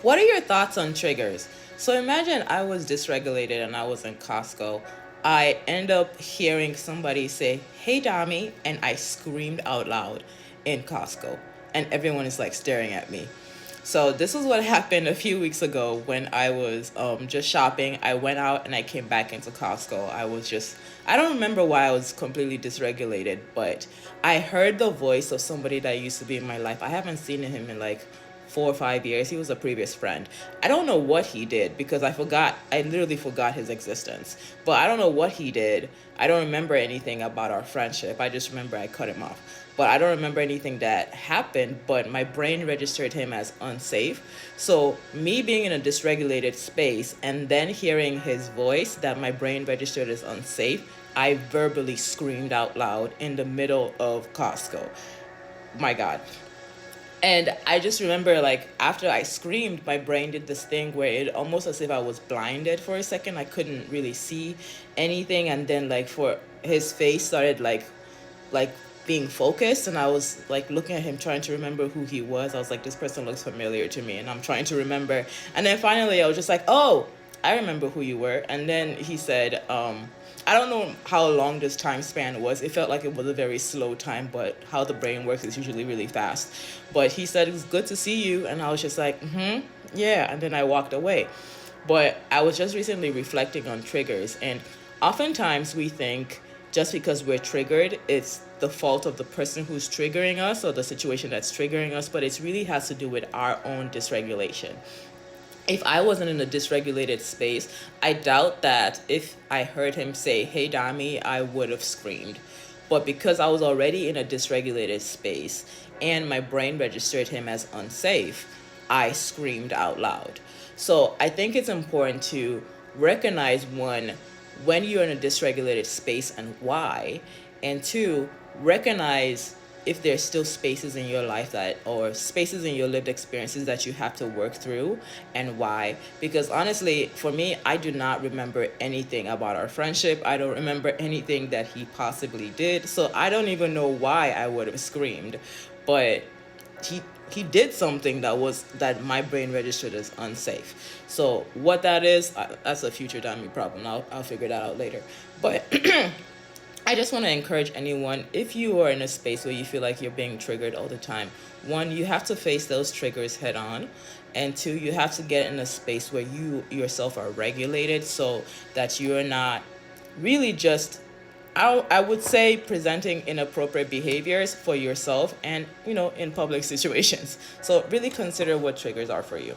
What are your thoughts on triggers? So imagine I was dysregulated and I was in Costco. I end up hearing somebody say, "Hey, Dami," and I screamed out loud in Costco, and everyone is like staring at me. So this is what happened a few weeks ago when I was just shopping. I went out and I came back into Costco. I don't remember why I was completely dysregulated, but I heard the voice of somebody that used to be in my life. I haven't seen him in like 4 or 5 years. He was a previous friend. I don't know what he did because I literally forgot his existence. But I don't know what he did. I don't remember anything about our friendship. I just remember I cut him off. But I don't remember anything that happened, but my brain registered him as unsafe. So, me being in a dysregulated space and then hearing his voice that my brain registered as unsafe, I verbally screamed out loud in the middle of Costco. My God. And I just remember, like, after I screamed, my brain did this thing where it almost as if I was blinded for a second. I couldn't really see anything. And then, like, for his face started, like being focused. And I was, like, looking at him, trying to remember who he was. I was like, this person looks familiar to me. And I'm trying to remember. And then finally, I was just like, oh, I remember who you were. And then he said, I don't know how long this time span was. It felt like it was a very slow time, but how the brain works is usually really fast. But he said, it was good to see you. And I was just like, yeah. And then I walked away. But I was just recently reflecting on triggers. And oftentimes we think just because we're triggered, it's the fault of the person who's triggering us or the situation that's triggering us. But it really has to do with our own dysregulation. If I wasn't in a dysregulated space, I doubt that if I heard him say, "Hey, Dami," I would have screamed. But because I was already in a dysregulated space and my brain registered him as unsafe, I screamed out loud. So I think it's important to recognize one, when you're in a dysregulated space and why, and two, recognize if there's still spaces in your life that, or spaces in your lived experiences that you have to work through, and why. Because honestly, for me, I do not remember anything about our friendship. I don't remember anything that he possibly did. So I don't even know why I would have screamed. But he did something that my brain registered as unsafe. So what that is, that's a future Dami problem. I'll figure that out later. But I just want to encourage anyone, if you are in a space where you feel like you're being triggered all the time, one, you have to face those triggers head on. And two, you have to get in a space where you yourself are regulated so that you're not really just, I would say, presenting inappropriate behaviors for yourself and, in public situations. So really consider what triggers are for you.